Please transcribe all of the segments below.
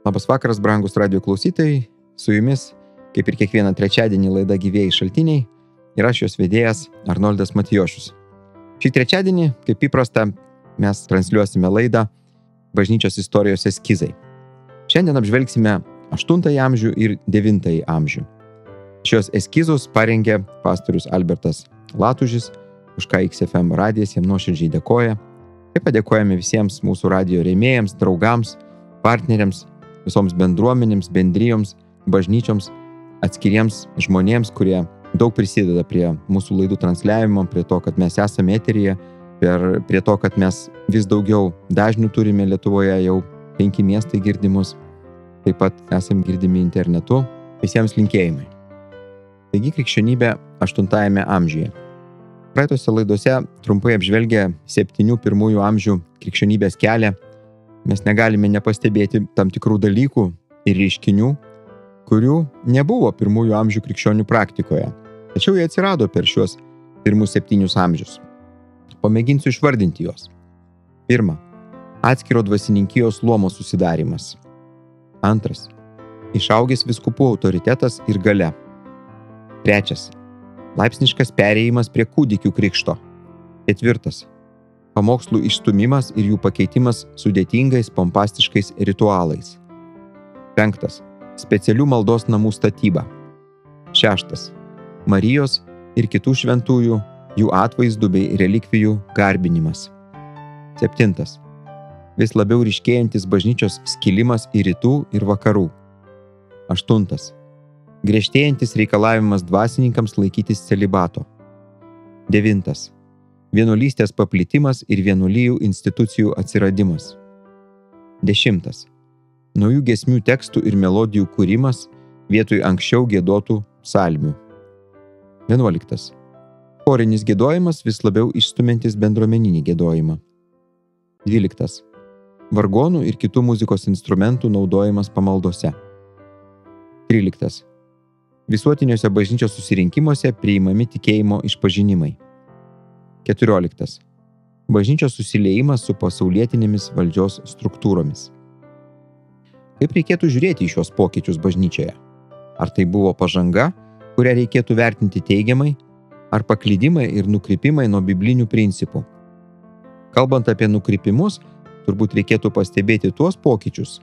Labas vakaras, brangus radijo klausytojai, su jumis, kaip ir kiekvieną trečiadienį laida Gyvieji šaltiniai, ir aš jos vedėjas Arnoldas Matijošius. Šį trečiadienį, kaip įprasta, mes transliuosime laidą Bažnyčios istorijos eskizai. Šiandien apžvelgsime 8 amžių ir 9 amžių. Šios eskizus parengė pastorius Albertas Latužis, už ką XFM radijas jam nuoširdžiai dėkoja. Taip pat dėkojame visiems mūsų radijo rėmėjams, draugams, partneriams, visoms bendruomenėms, bendrijoms, bažnyčioms, atskiriems žmonėms, kurie daug prisideda prie mūsų laidų transliavimo, prie to, kad mes esame eteryje, prie to, kad mes vis daugiau dažnių turime Lietuvoje, jau 5 miestai girdimus, taip pat esame girdimi internetu. Visiems linkėjimai. Taigi krikščionybė 8 amžiuje. Praeitose laidose trumpai apžvelgę 7 pirmųjų amžių krikščionybės kelią, mes negalime nepastebėti tam tikrų dalykų ir reiškinių, kurių nebuvo pirmųjų amžių krikščionių praktikoje, tačiau jie atsirado per šios pirmus 7 amžius. Pamėginsiu išvardinti juos. 1. Atskiro dvasininkijos luomo susidarimas. 2. Išaugęs vyskupų autoritetas ir galia. 3. Laipsniškas perėjimas prie kūdikių krikšto. 4. Pamokslų išstūmimas ir jų pakeitimas sudėtingais, pompastiškais ritualais. 5. Specialių maldos namų statyba. 6. Marijos ir kitų šventųjų, jų atvaizdų bei relikvijų garbinimas. 7. Vis labiau ryškėjantis bažnyčios skilimas į rytų ir vakarų. 8. Griežtėjantis reikalavimas dvasininkams laikytis celibato. 9. Vienuolystės paplitimas ir vienuolijų institucijų atsiradimas. 10. Naujų giesmių tekstų ir melodijų kūrimas vietoj anksčiau giedotų psalmių. 11. Chorinis giedojimas vis labiau išstumiantis bendruomeninį giedojimą. 12. Vargonų ir kitų muzikos instrumentų naudojimas pamaldose. 13. Visuotiniuose bažnyčios susirinkimuose priimami tikėjimo išpažinimai. 14. Bažnyčios susiliejimas su pasaulietinėmis valdžios struktūromis. Kaip reikėtų žiūrėti į šios pokyčius bažnyčioje? Ar tai buvo pažanga, kurią reikėtų vertinti teigiamai, ar paklydimai ir nukrypimai nuo biblinių principų? Kalbant apie nukrypimus, turbūt reikėtų pastebėti tuos pokyčius,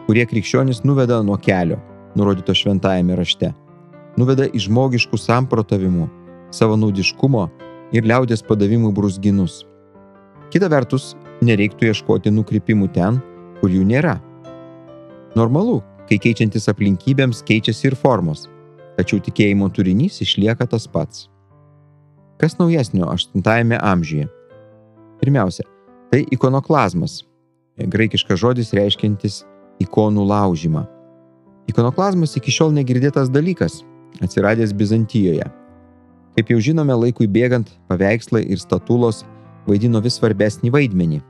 kurie krikščionis nuveda nuo kelio, nurodyto šventajame rašte. Nuveda į žmogiškų samprotavimų, savanaudiškumo ir liaudės padavimų brūzginus. Kita vertus, nereiktų ieškoti nukrypimų ten, kur jų nėra. Normalu, kai keičiantis aplinkybėms keičiasi ir formos, tačiau tikėjimo turinys išlieka tas pats. Kas naujesnio 8 amžiuje? Pirmiausia, tai ikonoklazmas, graikiškas žodis reiškiantis ikonų laužymą. Ikonoklazmas iki šiol negirdėtas dalykas, atsiradęs Bizantijoje. Kaip jau žinome, laikui bėgant, paveikslai ir statulos vaidino vis svarbesnį vaidmenį.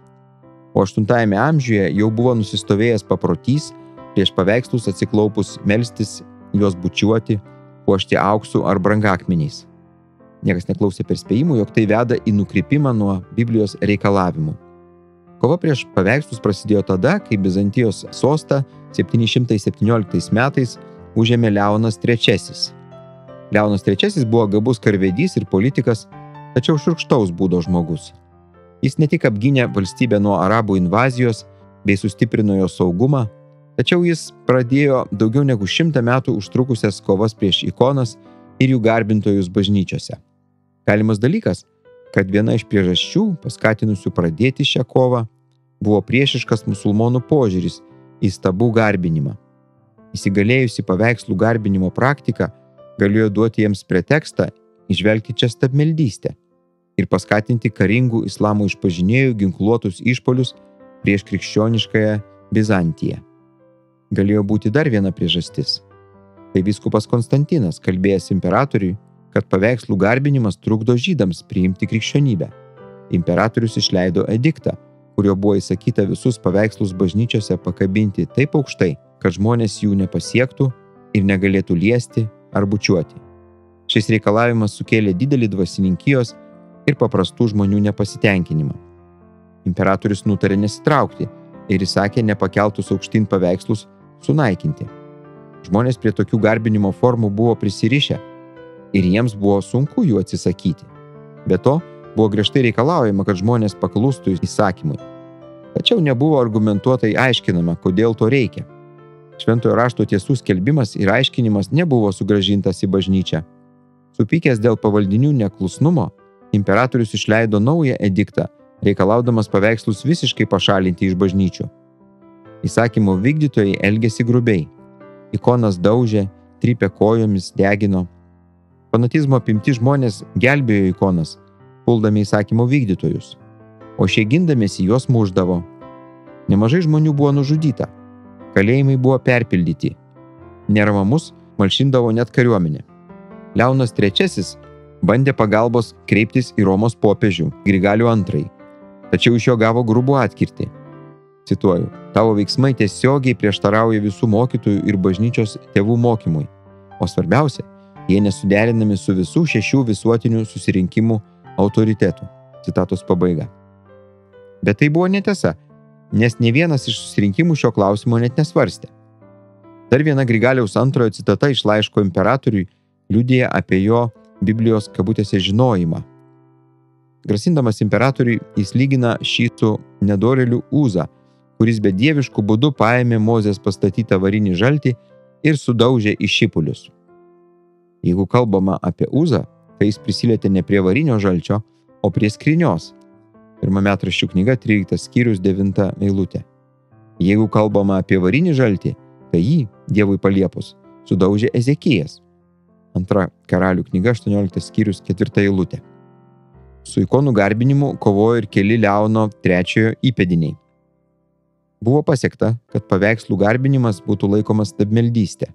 O 8 amžiuje jau buvo nusistovėjęs paprotys prieš paveikslus atsiklaupus melstis, juos bučiuoti, puošti auksu ar brangakmeniais. Niekas neklausė perspėjimų, jog tai veda į nukrypimą nuo Biblijos reikalavimų. Kova prieš paveikslus prasidėjo tada, kai Bizantijos sostą 717 metais užėmė Leonas III. Leonas III buvo gabus karvedys ir politikas, tačiau šiurkštaus būdo žmogus. Jis ne tik apgynė valstybę nuo arabų invazijos bei sustiprino jo saugumą, tačiau jis pradėjo daugiau negu 100 metų užtrukusias kovas prieš ikonas ir jų garbintojus bažnyčiose. Galimas dalykas, kad viena iš priežasčių, paskatinusių pradėti šią kovą, buvo priešiškas musulmonų požiūris į stabų garbinimą. Įsigalėjusi paveikslų garbinimo praktika galėjo duoti jiems pretekstą įžvelgti čia stabmeldystę ir paskatinti karingų islamo išpažinėjų ginkluotus išpuolius prieš krikščioniškąją Bizantiją. Galėjo būti dar viena priežastis. Tai vyskupas Konstantinas kalbėjęs imperatoriui, kad paveikslų garbinimas trukdo žydams priimti krikščionybę. Imperatorius išleido ediktą, kurio buvo įsakyta visus paveikslus bažnyčiose pakabinti taip aukštai, kad žmonės jų nepasiektų ir negalėtų liesti ar bučiuoti. Šis reikalavimas sukėlė didelį dvasininkijos ir paprastų žmonių nepasitenkinimą. Imperatorius nutarė nesitraukti ir įsakė nepakeltus aukštyn paveikslus sunaikinti. Žmonės prie tokių garbinimo formų buvo prisirišę ir jiems buvo sunku jų atsisakyti. Be to, buvo griežtai reikalaujama, kad žmonės paklustų įsakymui. Tačiau nebuvo argumentuotai aiškinama, kodėl to reikia. Šventojo rašto tiesų skelbimas ir aiškinimas nebuvo sugrąžintas į bažnyčią. Supykęs dėl pavaldinių neklusnumo, imperatorius išleido naują ediktą, reikalaudamas paveikslus visiškai pašalinti iš bažnyčių. Įsakymo vykdytojai elgėsi grubiai. Ikonas daužė, trypė kojomis, degino. Fanatizmo apimti žmonės gelbėjo ikonas, puldami įsakymo vykdytojus, o šie gindamiesi juos mušdavo. Nemažai žmonių buvo nužudyta, kalėjimai buvo perpildyti. Neramamus malšindavo net kariuomenė. Leonas III bandė pagalbos kreiptis į Romos popiežių Grigalių II, tačiau iš jo gavo grubų atkirtį. Cituoju, tavo veiksmai tiesiogiai prieštarauja visų mokytojų ir bažnyčios tėvų mokymui, o svarbiausia, jie nesuderinami su visų 6 visuotinių susirinkimų autoritetų. Citatos pabaiga. Bet tai buvo netiesa, nes ne vienas iš susirinkimų šio klausimo net nesvarstė. Dar viena Grigaliaus II citata iš laiško imperatoriui liudija apie jo Biblijos kabutėse žinojimą. Grasindamas imperatoriui, jis lygina šį su nedorėliu Uzą, kuris be dieviškų būdų paėmė Mozės pastatytą varinį žaltį ir sudaužė į šipulius. Jeigu kalbama apie Uzą, tai jis prisilietė ne prie varinio žalčio, o prie skrynios. 1 metraščių knyga 13 skyrius 9 eilutė. Jeigu kalbama apie varinį žaltį, tai jį, Dievui paliepus, sudaužė Ezekijas. 2 Karalių knyga 18 skyrius 4 eilutė. Su ikonų garbinimu kovojo ir keli Leono III įpėdiniai. Buvo pasiekta, kad paveikslų garbinimas būtų laikomas stabmeldystė.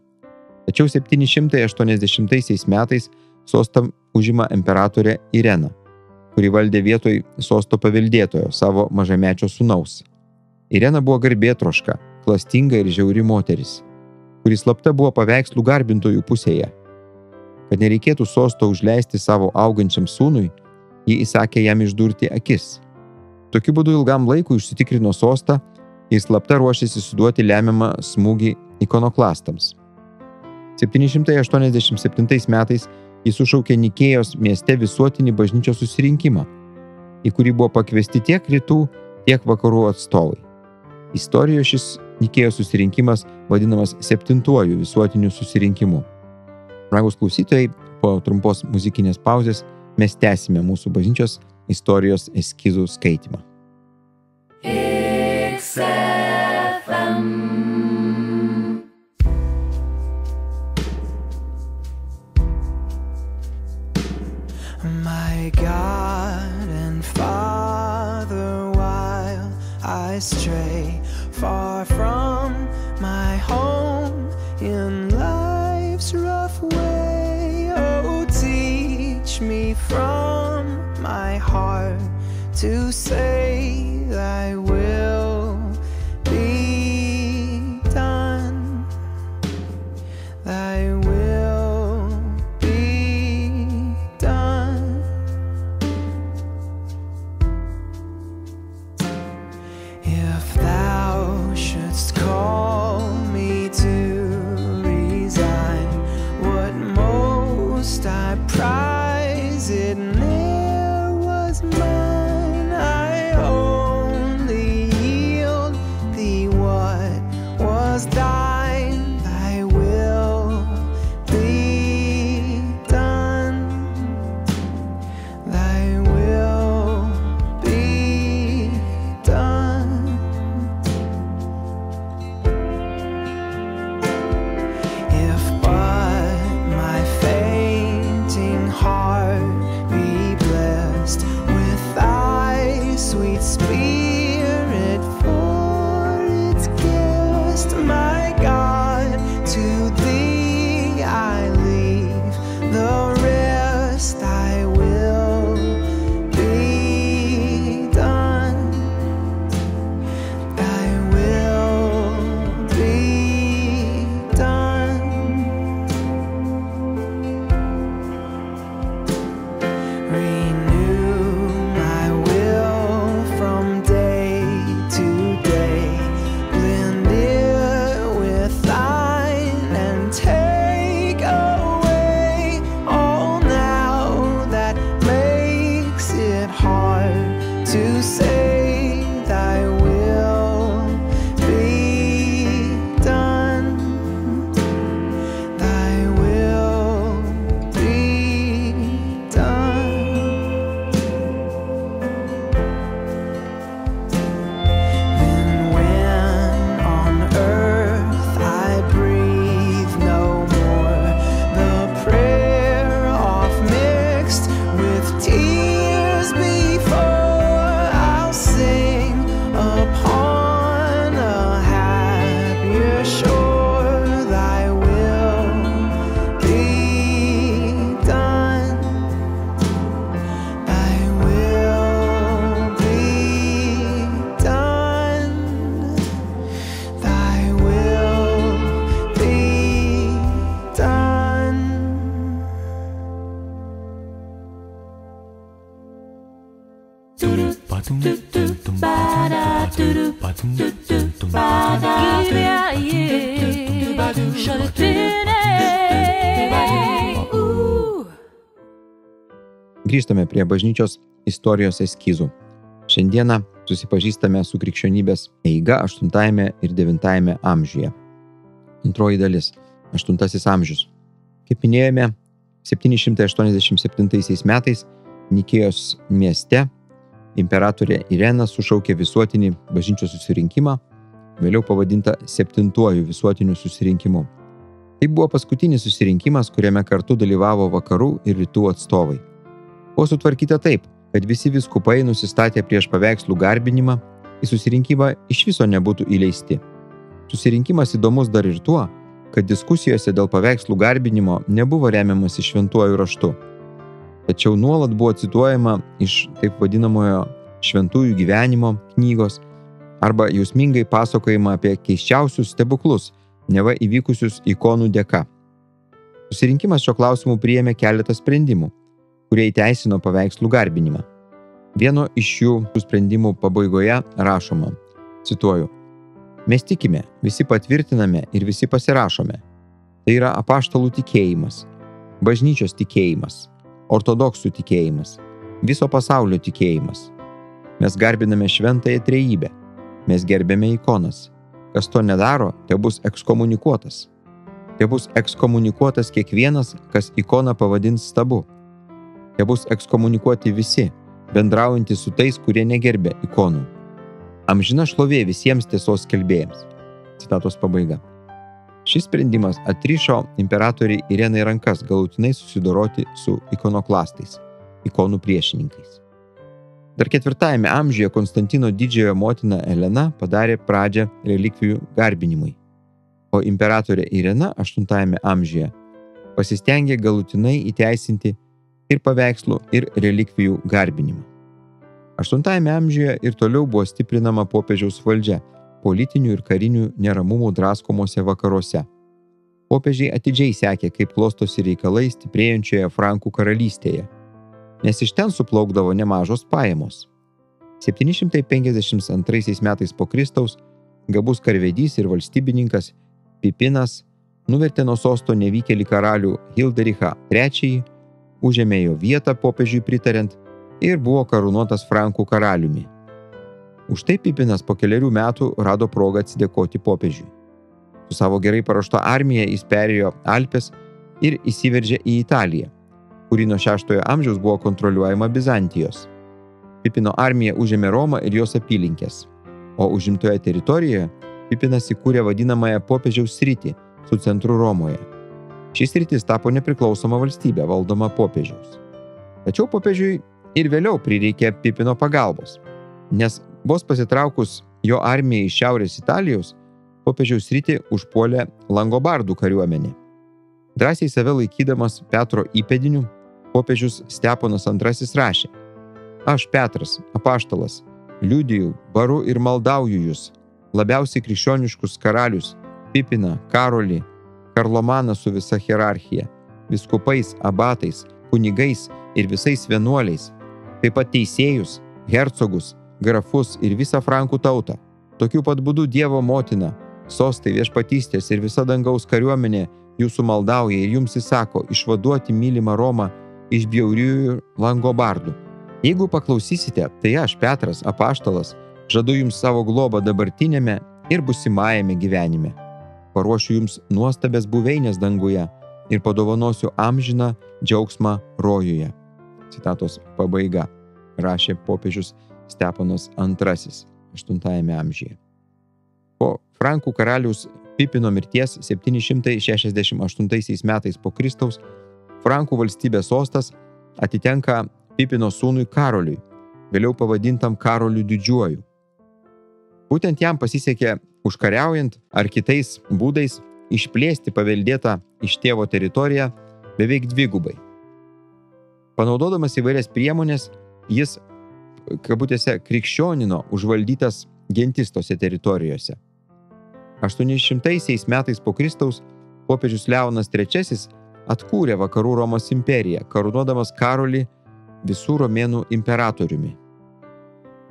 Tačiau 780 metais sostą užima imperatorė Irena, kuri valdė vietoj sosto paveldėtojo savo mažamečio sūnaus. Irena buvo garbėtroška, klastinga ir žiauri moteris, kuri slapta buvo paveikslų garbintojų pusėje. Kad nereikėtų sosto užleisti savo augančiam sūnui, ji įsakė jam išdurti akis. Tokiu būdu ilgam laikui užsitikrino sostą ir slapta ruošėsi suduoti lemiamą smūgį ikonoklastams. 787 metais jis sušaukė Nikėjos mieste visuotinį bažnyčios susirinkimą, į kurį buvo pakviesti tiek rytų, tiek vakarų atstovai. Istorijoje šis Nikėjos susirinkimas vadinamas 7-uoju visuotiniu susirinkimu. Brangūs klausytojai, po trumpos muzikinės pauzės mes tęsime mūsų bažnyčios istorijos eskizų skaitymą. My God and Father, while I stray far from my home in life's rough way, oh, teach me from my heart to say thy will be done, thy will be done. If thou shouldst call me to resign what most I prize, it ne'er was mine. I only Grįžtame prie bažnyčios istorijos eskizų. Šiandieną susipažįstame su krikščionybės eiga 8 ir 9 amžiuje. Antroji dalis – 8 amžius. Kaip minėjome, 787 metais Nikėjos mieste imperatorė Irena sušaukė visuotinį bažnyčios susirinkimą, vėliau pavadintą 7 visuotiniu susirinkimu. Tai buvo paskutinis susirinkimas, kuriame kartu dalyvavo vakarų ir rytų atstovai. Buvo sutvarkyta taip, kad visi vyskupai nusistatė prieš paveikslų garbinimą, į susirinkimą iš viso nebūtų įleisti. Susirinkimas įdomus dar ir tuo, kad diskusijose dėl paveikslų garbinimo nebuvo remiamasi šventuoju raštu. Tačiau nuolat buvo cituojama iš taip vadinamojo šventųjų gyvenimo knygos arba jausmingai pasakojama apie keisčiausius stebuklus, neva įvykusius ikonų dėka. Susirinkimas šio klausimu priėmė keletą sprendimų, kurie įteisino paveikslų garbinimą. Vieno iš šių sprendimų pabaigoje rašoma, cituoju, mes tikime, visi patvirtiname ir visi pasirašome. Tai yra apaštalų tikėjimas, bažnyčios tikėjimas, ortodoksų tikėjimas, viso pasaulio tikėjimas. Mes garbiname šventąją trejybę, mes gerbėme ikonas. Kas to nedaro, te bus ekskomunikuotas. Te bus ekskomunikuotas kiekvienas, kas ikoną pavadins stabu. Te bus ekskomunikuoti visi, bendraujantys su tais, kurie negerbė ikonų. Amžina šlovė visiems tiesos skelbėjams. Citatos pabaiga. Šis sprendimas atrišo imperatoriai Irenai rankas galutinai susidoroti su ikonoklastais, ikonų priešininkais. Dar 4 amžiuje Konstantino didžiojo motina Elena padarė pradžią relikvijų garbinimui, o imperatorė Irena 8 amžiuje pasistengė galutinai įteisinti ir paveikslų, ir relikvijų garbinimą. 8 amžiuje ir toliau buvo stiprinama popiežiaus valdžia politinių ir karinių neramumų draskomuose vakaruose. Popiežiai atidžiai sekė, kaip klostosi reikalai stiprėjančioje Frankų karalystėje, nes iš ten suplaukdavo nemažos pajamos. 752 metais po Kristaus gabus karvedys ir valstybininkas Pipinas nuvertė nuo sosto nevykėlį karalių Hilderichą III, užėmė jo vietą popiežiui pritariant ir buvo karūnuotas Frankų karaliumi. Už tai Pipinas po kelerių metų rado progą atsidėkoti popiežiui. Su savo gerai paruošta armija jis perėjo Alpes ir įsiveržė į Italiją, kuri nuo 6 amžiaus buvo kontroliuojama Bizantijos. Pipino armija užėmė Romą ir jos apylinkės, o užimtoje teritorijoje Pipinas įkūrė vadinamąją popiežiaus sritį su centru Romoje. Šis sritis tapo nepriklausoma valstybė valdoma popiežiaus. Tačiau popiežiui ir vėliau prireikė Pipino pagalbos, nes vos pasitraukus jo armijai iš šiaurės Italijos, popiežiaus sritį užpuolė Langobardų kariuomenė. Drąsiai save laikydamas Petro įpėdiniu, popiežius Steponas II rašė: Aš, Petras, apaštalas, liudiju, baru ir maldauju jūs, labiausiai krikščioniškus karalius, Pipiną, Karolį, Karlomaną su visa hierarchija, viskupais, abatais, kunigais ir visais vienuoliais, taip pat teisėjus, hercogus, grafus ir visą Frankų tautą. Tokiu pat būdu Dievo motina, sostai, viešpatystės ir visa dangaus kariuomenė jūsų maldauja ir jums įsako išvaduoti mylimą Romą iš bjauriųjų Langobardų. Jeigu paklausysite, tai aš, Petras, apaštalas, žadu jums savo globą dabartinėme ir busimajame gyvenime. Paruošiu jums nuostabės buveinės danguje ir padovanosiu amžiną džiaugsmą rojuje. Citatos pabaiga, rašė popiežius Steponas II 8 amžiuje. Po Frankų karaliaus Pipino mirties 768 metais po Kristaus Frankų valstybės sostas atitenka Pipino sūnui Karoliui, vėliau pavadintam Karoliu Didžiuoju. Būtent jam pasisekė užkariaujant ar kitais būdais išplėsti paveldėtą iš tėvo teritoriją beveik dvigubai. Panaudodamas įvairias priemonės, jis, kabutėse, krikščionino užvaldytas gentis tose teritorijose. 800 metais po Kristaus popiežius Leonas III atkūrė vakarų Romos imperiją, karūnuodamas Karolį visų romėnų imperatoriumi.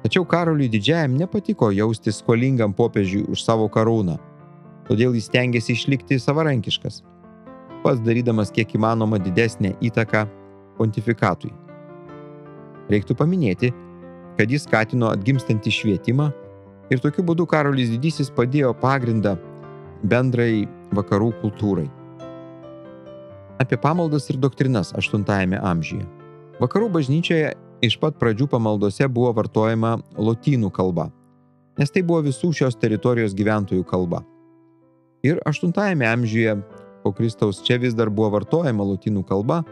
Tačiau Karoliui Didžiajam nepatiko jausti skolingam popiežiui už savo karūną, todėl jis stengiasi išlikti savarankiškas, pats darydamas kiek įmanoma didesnę įtaką pontifikatui. Reiktų paminėti, kad jis skatino atgimstantį švietimą ir tokiu būdu Karolis Didysis padėjo pagrindą bendrai vakarų kultūrai. Apie pamaldas ir doktrinas 8 amžiuje. Vakarų bažnyčioje iš pat pradžių pamaldose buvo vartojama lotynų kalba, nes tai buvo visų šios teritorijos gyventojų kalba. Ir 8 amžiuje po Kristaus čia vis dar buvo vartojama lotynų kalba,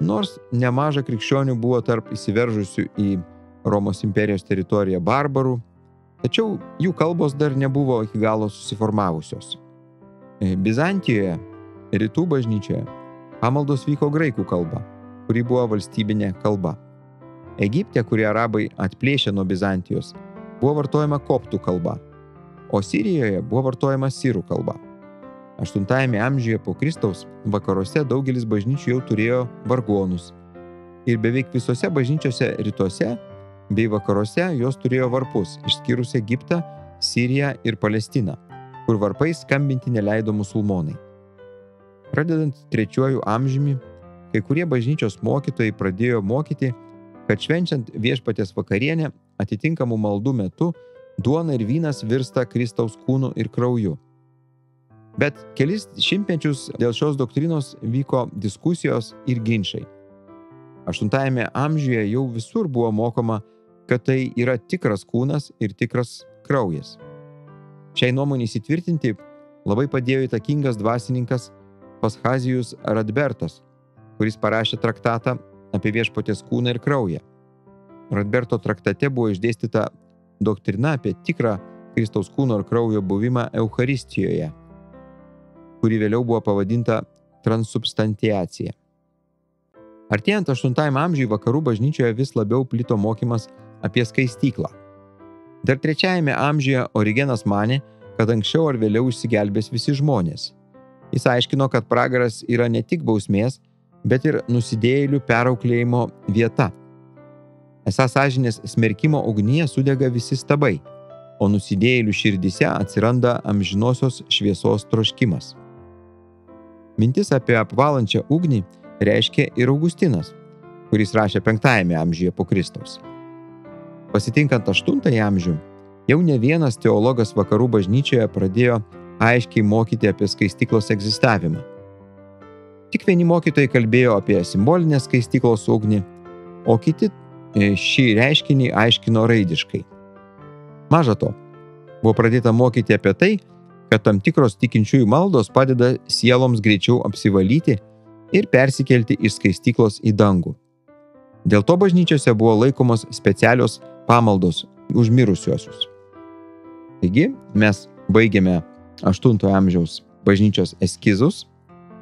nors nemaža krikščionių buvo tarp įsiveržusių į Romos imperijos teritoriją barbarų, tačiau jų kalbos dar nebuvo iki galo susiformavusios. Bizantijoje, rytų bažnyčioje, pamaldos vyko graikų kalba, kuri buvo valstybinė kalba. Egipte, kurį arabai atplėšė nuo Bizantijos, buvo vartojama koptų kalba, o Sirijoje buvo vartojama sirų kalba. 8 amžiuje po Kristaus vakaruose daugelis bažnyčių jau turėjo vargonus ir beveik visose bažnyčiose rytuose bei vakaruose jos turėjo varpus, išskyrus Egiptą, Siriją ir Palestiną, kur varpai skambinti neleido musulmonai. Pradedant 3 amžiumi, kai kurie bažnyčios mokytojai pradėjo mokyti, kad švenčiant viešpaties vakarienę atitinkamų maldų metu duona ir vynas virsta Kristaus kūnu ir krauju. Bet kelis šimtmečius dėl šios doktrinos vyko diskusijos ir ginčai. 8 amžiuje jau visur buvo mokoma, kad tai yra tikras kūnas ir tikras kraujas. Šiai nuomonei įsitvirtinti labai padėjo įtakingas dvasininkas Paschazijus Radbertas, kuris parašė traktatą apie viešpaties kūną ir kraują. Radberto traktate buvo išdėstyta doktrina apie tikrą Kristaus kūno ir kraujo buvimą Eucharistijoje, kuri vėliau buvo pavadinta transubstantiacija. Artėjant 8 amžiui vakarų bažnyčioje vis labiau plito mokymas apie skaistyklą. Dar 3 amžiuje Origenas manė, kad anksčiau ar vėliau išsigelbės visi žmonės. Jis aiškino, kad pragaras yra ne tik bausmės, bet ir nusidėjėlių perauklėjimo vieta. Esą sąžinės smerkimo ugnyje sudega visi stabai, o nusidėjėlių širdise atsiranda amžinosios šviesos troškimas. Mintis apie apvalančią ugnį reiškia ir Augustinas, kuris rašė 5 amžiuje po Kristaus. Pasitinkant 8 amžių, jau ne vienas teologas vakarų bažnyčioje pradėjo aiškiai mokyti apie skaistyklos egzistavimą. Tik vieni mokytojai kalbėjo apie simbolinę skaistyklos ugnį, o kiti šį reiškinį aiškino raidiškai. Maža to, buvo pradėta mokyti apie tai, kad tam tikros tikinčiųjų maldos padeda sieloms greičiau apsivalyti ir persikelti iš skaistyklos į dangų. Dėl to bažnyčiose buvo laikomos specialios pamaldos už mirusiuosius. Taigi, mes baigėme 8 amžiaus bažnyčios eskizus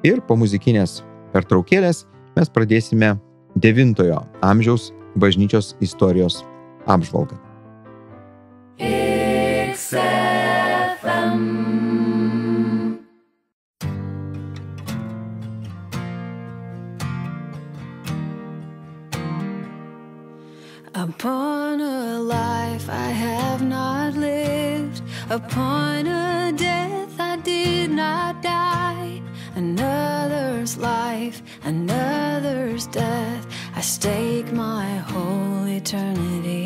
ir po muzikinės pertraukėlės mes pradėsime 9 amžiaus bažnyčios istorijos apžvalgą. Upon a life I have not lived, upon a death I did not die. Another's life, another's death, I stake my whole eternity.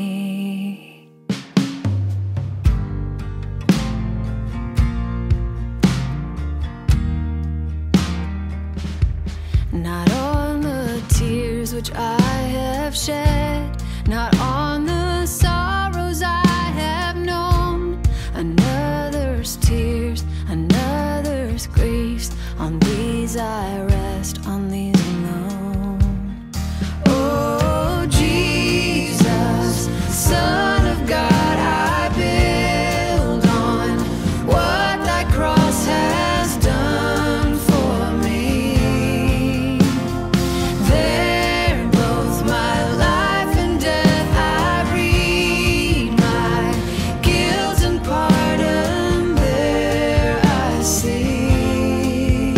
Not on the tears which I have shed, not on the sorrows I have known. Another's tears, another's griefs, on these I rest, on these alone. Oh, Jesus, Son of God, I build on what thy cross has done for me. There both my life and death I read, my guilt and pardon there I see.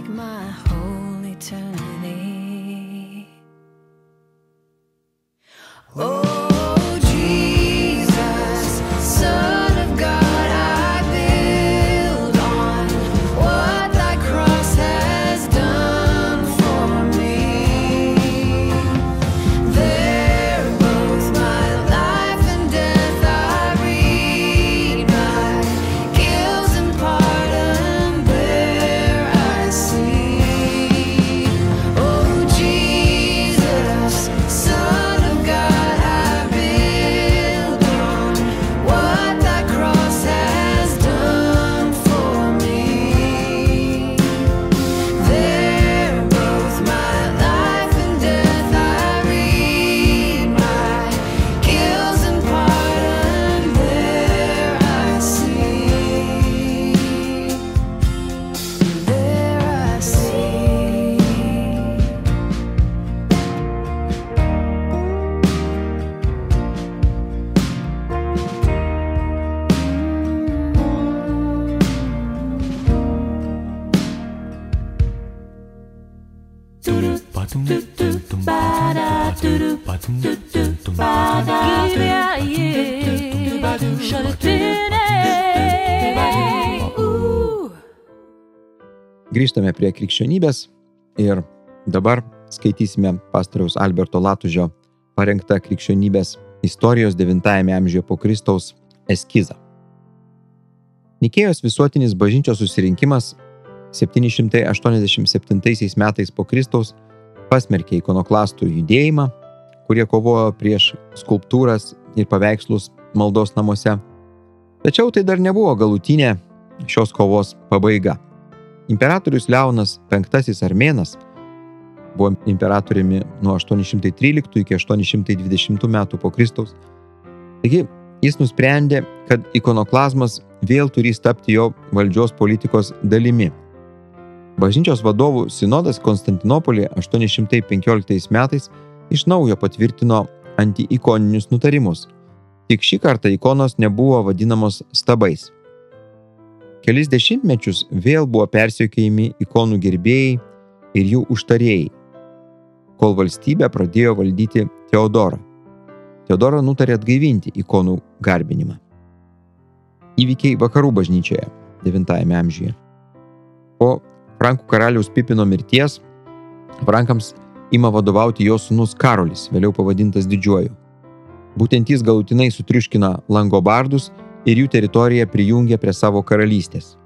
take my whole eternity. Oh, Jesus, Son of God, I build on what thy cross has done for me. There both my life and death I read, my guilt and pardon there I see. Oh, Jesus, Son of God, I build on what thy cross has done for me. There both my life and death I read, my guilt and pardon there I see. There I see. Grįžtame prie krikščionybės ir dabar skaitysime pastoriaus Alberto Latužio parengtą krikščionybės istorijos 9 amžiuje po Kristaus eskizą. Nikėjos visuotinis bažnyčios susirinkimas 787 metais po Kristaus pasmerkė ikonoklastų judėjimą, kurie kovojo prieš skulptūras ir paveikslus maldos namuose. Tačiau tai dar nebuvo galutinė šios kovos pabaiga. Imperatorius Leonas V Armėnas buvo imperatoriumi nuo 813 iki 820 metų po Kristaus. Taigi, jis nusprendė, kad ikonoklazmas vėl turi tapti jo valdžios politikos dalimi. Bažnyčios vadovų sinodas Konstantinopolyje 815 metais iš naujo patvirtino antiikoninius nutarimus. Tik šį kartą ikonos nebuvo vadinamos stabais. Kelis dešimtmečius vėl buvo persekiojami ikonų gerbėjai ir jų užtarėjai, kol valstybę pradėjo valdyti Teodorą. Teodora nutarė atgaivinti ikonų garbinimą. Įvykiai vakarų bažnyčioje 9 amžiuje. Po Frankų karaliaus Pipino mirties Frankams ima vadovauti jo sūnus Karolis, vėliau pavadintas Didžiuoju. Būtent jis galutinai sutriuškina langobardus ir jų teritoriją prijungia prie savo karalystės.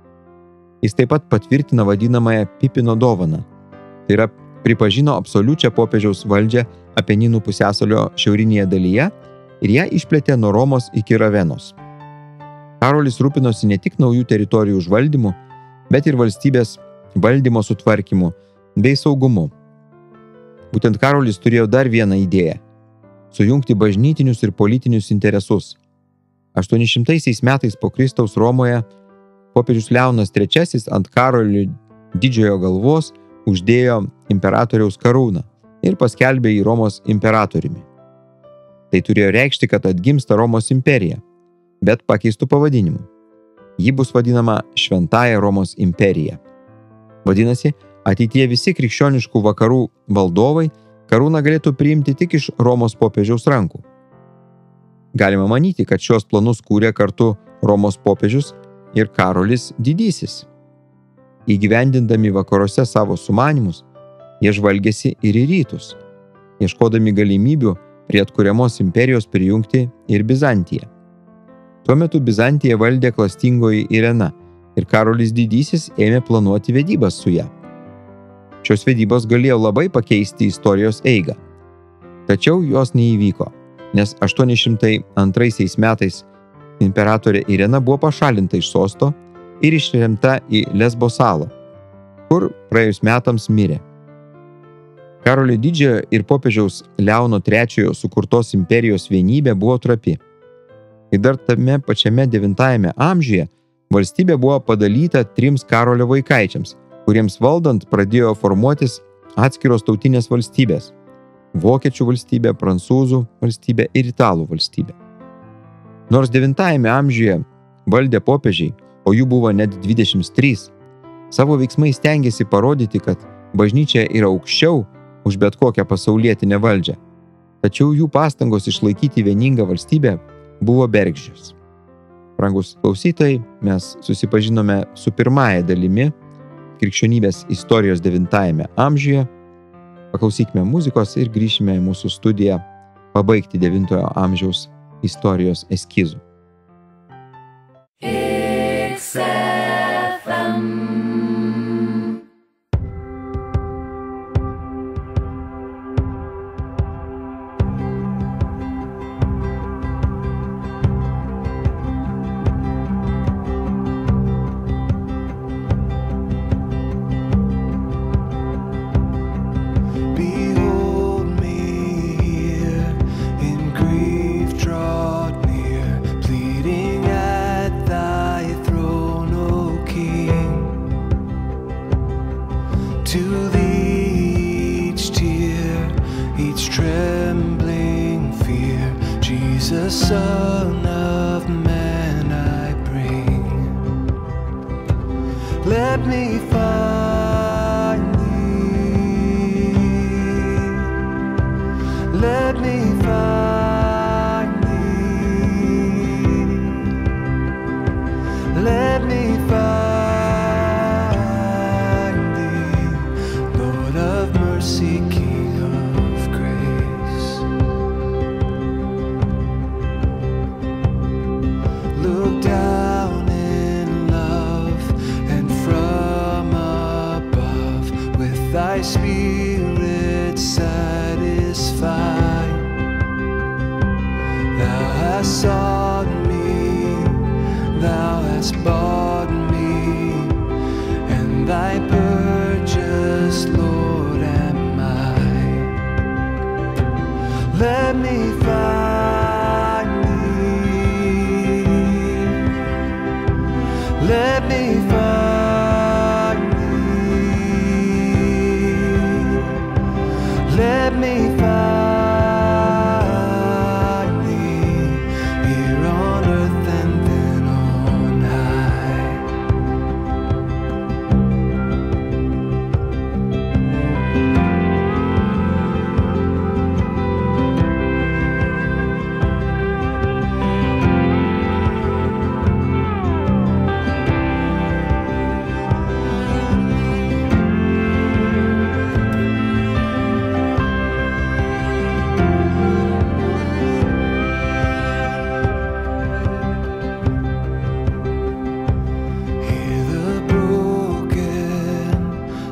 Jis taip pat patvirtina vadinamąją Pipino dovaną. Tai yra, pripažino absoliučią popiežiaus valdžią Apeninų pusiasalio šiaurinėje dalyje ir ją išplėtė nuo Romos iki Ravenos. Karolis rūpinosi ne tik naujų teritorijų užvaldymu, bet ir valstybės valdymo sutvarkymu bei saugumu. Būtent Karolis turėjo dar vieną idėją – sujungti bažnytinius ir politinius interesus. 800 metais po Kristaus Romoje popiežius Leonas III ant Karolio didžiojo galvos uždėjo imperatoriaus karūną ir paskelbė jį Romos imperatoriumi. Tai turėjo reikšti, kad atgimsta Romos imperija, bet pakeistų pavadinimu. Ji bus vadinama Šventąja Romos imperija. Vadinasi, ateityje visi krikščioniškų vakarų valdovai karūną galėtų priimti tik iš Romos popiežiaus rankų. Galima manyti, kad šios planus kūrė kartu Romos popiežius ir Karolis Didysis. Įgyvendindami vakaruose savo sumanymus, jie žvalgėsi ir į rytus, ieškodami galimybių prie atkuriamos imperijos prijungti ir Bizantiją. Tuo metu Bizantija valdė klastingoji Irena ir Karolis Didysis ėmė planuoti vedybas su ją. Šios vedybos galėjo labai pakeisti istorijos eigą. Tačiau jos neįvyko, nes 802 metais imperatorė Irena buvo pašalinta iš sosto ir ištremta į Lesbo salą, kur praėjus metams mirė. Karolio didžiojo ir popiežiaus Leono III sukurtos imperijos vienybė buvo trapi. Ir dar tame pačiame 9 amžiuje valstybė buvo padalyta 3 Karolio vaikaičiams, kuriems valdant pradėjo formuotis atskiros tautinės valstybės – Vokiečių valstybė, Prancūzų valstybė ir Italų valstybė. Nors 9 amžiuje valdė popiežiai, o jų buvo net 23, Savo veiksmais stengiasi parodyti, kad bažnyčia yra aukščiau už bet kokią pasaulietinę valdžią. Tačiau jų pastangos išlaikyti vieningą valstybę buvo bergždžios. Brangus klausytojai, mes susipažinome su pirmąja dalimi krikščionybės istorijos 9 amžiuje. Paklausykime muzikos ir grįšime į mūsų studiją pabaigti 9 amžiaus istorijos eskizų. Son of man I bring. Let me find thee. Let me find thee. Let me find thee, Lord of mercy, King of grace. Look down in love and from above with thy spirit satisfied. Thou hast sought me, thou hast bought me, and thy purchase, Lord, am I. Let me find thee. Let me find thee. Let me find thee here on earth and then on high.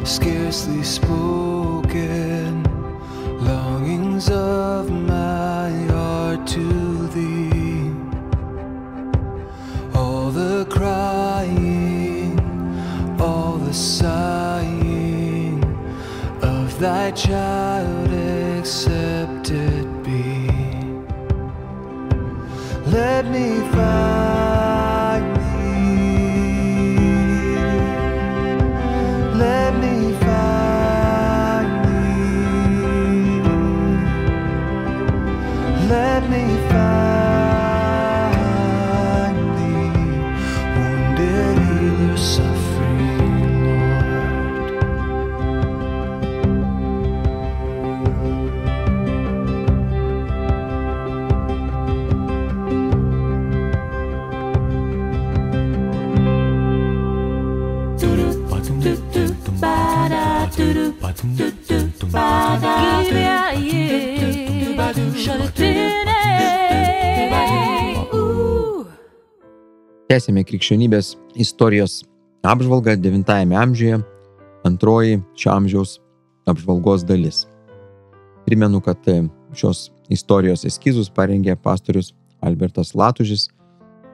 Scarcely spoken longings of my heart to thee. All the crying, all the sighing of thy child accepted be. Let me find thee. Let me find thee. Let me find thee, wounded healer, suffering Tęsėme krikščionybės istorijos apžvalgą 9 amžiuje, antroji šio amžiaus apžvalgos dalis. Primenu, kad šios istorijos eskizus parengė pastorius Albertas Latužis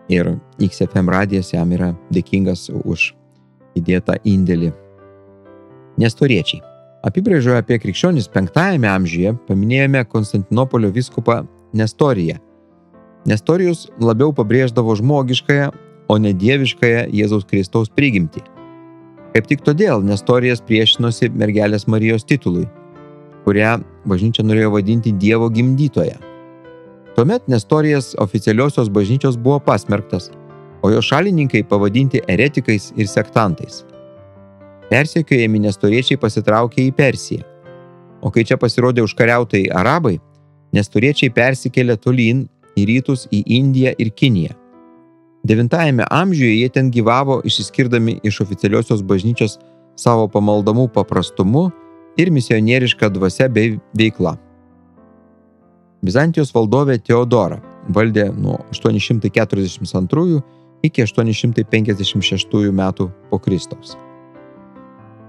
ir XFM radijas jam yra dėkingas už įdėtą indėlį. Nestoriečiai. Apibrėžoje apie krikščionis 5 amžiuje paminėjome Konstantinopolio vyskupą Nestoriją. Nestorijus labiau pabrėždavo žmogiškąją, o ne dieviškąją Jėzaus Kristaus prigimtį. Kaip tik todėl Nestorijas priešinosi mergelės Marijos titului, kurią bažnyčia norėjo vadinti Dievo gimdytoja. Tuomet Nestorijas oficialiosios bažnyčios buvo pasmerktas, o jo šalininkai pavadinti eretikais ir sektantais. Persekiojami nestoriečiai pasitraukė į Persiją, o kai čia pasirodė užkariautojai arabai, nestoriečiai persikėlė tolyn į rytus į Indiją ir Kiniją. 9 amžiuje jie ten gyvavo, išsiskirdami iš oficialiosios bažnyčios savo pamaldamų paprastumu ir misionieriška dvasia bei veikla. Bizantijos valdovė Teodora valdė nuo 842 iki 856 metų po Kristaus.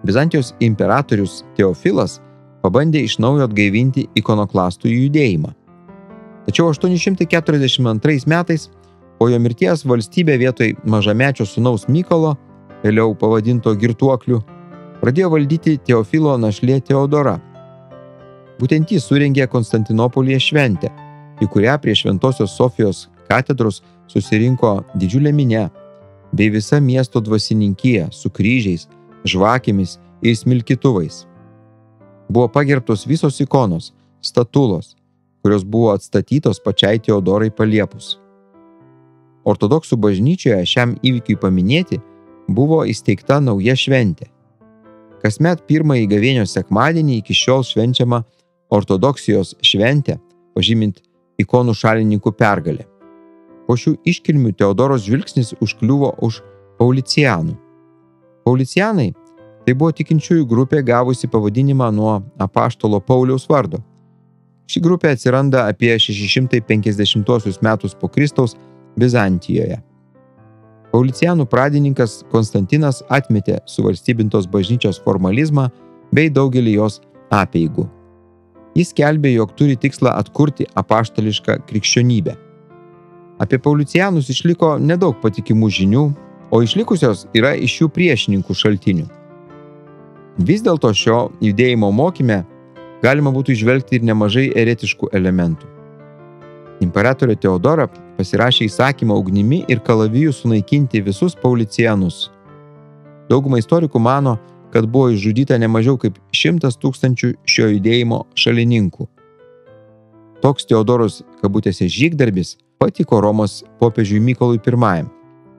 Bizantijos imperatorius Teofilas pabandė iš naujo atgaivinti ikonoklastų judėjimą. Tačiau 842 metais po jo mirties valstybė vietoj mažamečio sūnaus Mykolo, vėliau pavadinto girtuokliu, pradėjo valdyti Teofilo našlė Teodora. Būtent jis surengė Konstantinopolyje šventę, į kurią prie Šventosios Sofijos katedros susirinko didžiulė minia, bei visa miesto dvasininkija su kryžiais, žvakėmis ir smilkytuvais. Buvo pagerbtos visos ikonos, statulos, kurios buvo atstatytos pačiai Teodorai paliepus. Ortodoksų bažnyčioje šiam įvykiui paminėti buvo įsteigta nauja šventė. Kasmet pirmąjį gavėnios sekmadienį iki šiol švenčiama ortodoksijos šventė, pažymint ikonų šalininkų pergalę. Po šių iškilmių Teodoros žvilgsnis užkliuvo už Paulicianų. Paulicianai tai buvo tikinčiųjų grupė gavusi pavadinimą nuo apaštalo Pauliaus vardo. Ši grupė atsiranda apie 650 metus po Kristaus Bizantijoje. Paulicianų pradininkas Konstantinas atmetė suvalstybintos bažnyčios formalizmą bei daugelį jos apeigų. Jis skelbė, jog turi tikslą atkurti apaštališką krikščionybę. Apie Paulicianus išliko nedaug patikimų žinių, o išlikusios yra iš jų priešininkų šaltinių. Vis dėlto šio judėjimo mokyme galima būtų įžvelgti ir nemažai eretiškų elementų. Imperatorė Teodora pasirašė įsakymą ugnimi ir kalaviju sunaikinti visus Paulicianus. Dauguma istorikų mano, kad buvo išžudyta ne mažiau kaip 100 000 šio judėjimo šalininkų. Toks Teodoros kabutėse žygdarbis patiko Romos popiežiui Mykolui I.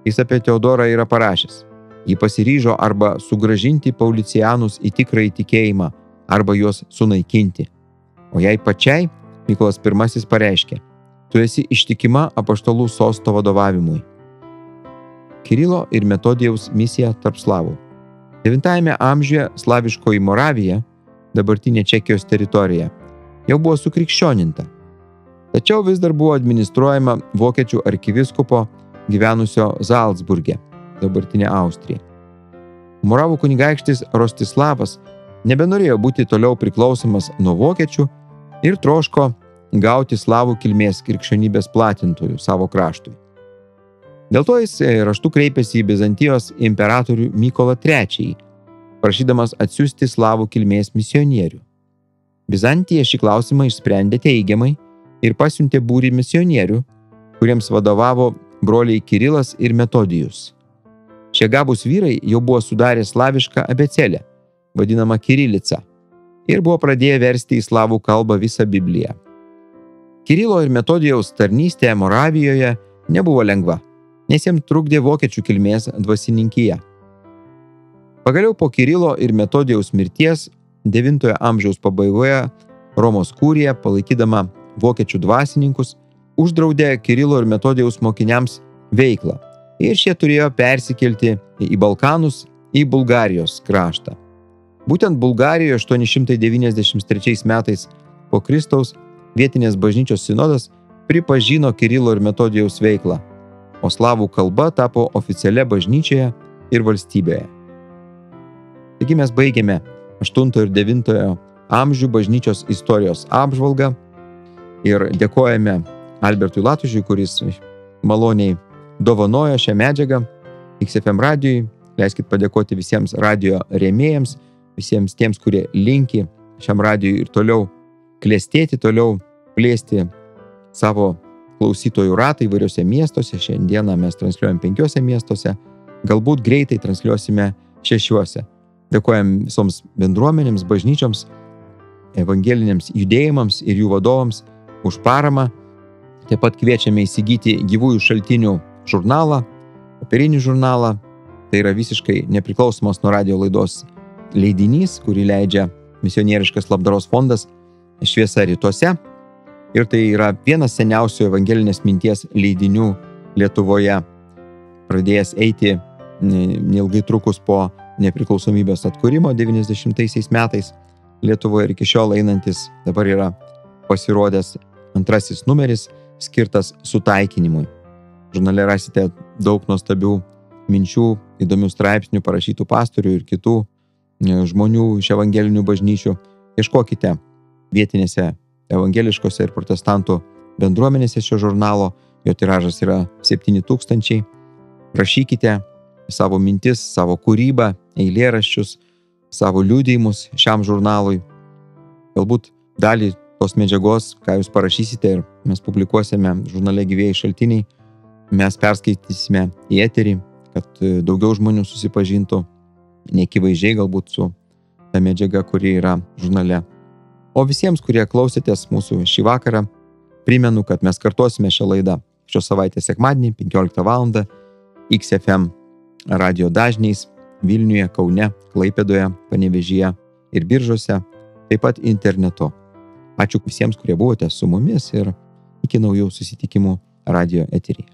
Jis apie Teodorą yra parašęs: ji pasiryžo arba sugrąžinti Paulicianus į tikrąjį tikėjimą, arba juos sunaikinti. O jai pačiai Mykolas I pareiškė: tu esi ištikima apaštalų sosto vadovavimui. Kirilo ir Metodijaus misija tarp slavų. 9 amžiuje slaviškoji Moravija, dabartinė Čekijos teritorija, jau buvo sukrikščioninta. Tačiau vis dar buvo administruojama vokiečių arkivyskupo gyvenusio Zalcburge, dabartinė Austrija. Moravų kunigaikštis Rostislavas nebenorėjo būti toliau priklausomas nuo vokiečių ir troško gauti slavų kilmės krikščionybės platintojų savo kraštui. Dėl to jis raštu kreipėsi į Bizantijos imperatorių Mykolą III, prašydamas atsiųsti slavų kilmės misionierių. Bizantija šį klausimą išsprendė teigiamai ir pasiuntė būrį misionierių, kuriems vadovavo broliai Kirilas ir Metodijus. Šie gabūs vyrai jau buvo sudarę slavišką abėcėlę, vadinamą kirilica, ir buvo pradėję versti į slavų kalbą visą Bibliją. Kirilo ir Metodijaus tarnystė Moravijoje nebuvo lengva, nes jiems trukdė vokiečių kilmės dvasininkija. Pagaliau po Kirilo ir Metodijaus mirties 9 amžiaus pabaigoje Romos kurija, palaikydama vokiečių dvasininkus, uždraudė Kirilo ir Metodijaus mokiniams veiklą ir šie turėjo persikelti į Balkanus, į Bulgarijos kraštą. Būtent Bulgarijoje 893 metais po Kristaus vietinės bažnyčios sinodas pripažino Kirilo ir Metodijaus veiklą, o slavų kalba tapo oficialia bažnyčioje ir valstybėje. Taigi mes baigėme 8 ir 9 amžių bažnyčios istorijos apžvalgą ir dėkojame Albertui Latužiui, kuris maloniai dovanojo šią medžiagą XFM radijui. Leiskit padėkoti visiems radio rėmėjams, visiems tiems, kurie linki šiam radijui ir toliau klestėti, toliau plėsti savo klausytojų ratą įvairiuose miestuose. Šiandieną mes transliuojam 5 miestuose, galbūt greitai transliuosime 6. Dėkojam visoms bendruomenėms, bažnyčioms, evangeliniams judėjimams ir jų vadovams už paramą. Taip pat kviečiame įsigyti gyvųjų šaltinių žurnalą, popierinį žurnalą. Tai yra visiškai nepriklausomas nuo radio laidos leidinys, kurį leidžia misionieriškas labdaros fondas Šviesa rytuose. Ir tai yra vienas seniausių evangelinės minties leidinių Lietuvoje, pradėjęs eiti neilgai trukus po nepriklausomybės atkūrimo 90 metais Lietuvoje ir iki šiol einantis. Dabar yra pasirodęs 2 numeris skirtas sutaikinimui. Žurnale rasite daug nuostabių minčių, įdomių straipsnių parašytų pastorių ir kitų žmonių iš evangelinių bažnyčių. Ieškokite vietinėse evangeliškose ir protestantų bendruomenėse šio žurnalo, jo tiražas yra 7000. Rašykite savo mintis, savo kūrybą, eilėraščius, savo liudijimus šiam žurnalui. Galbūt dalį tos medžiagos, ką jūs parašysite ir mes publikuosime žurnale Gyvieji šaltiniai, mes perskaitysime į eterį, kad daugiau žmonių susipažintų neakivaizdžiai galbūt su ta medžiaga, kuri yra žurnale. O visiems, kurie klausėtės mūsų šį vakarą, primenu, kad mes kartuosime šią laidą šios savaitės sekmadienį 15 val. XFM radio dažniais Vilniuje, Kaune, Klaipėdoje, Panevėžyje ir Biržuose, taip pat internetu. Ačiū visiems, kurie buvote su mumis ir iki naujų susitikimų radio eteryje.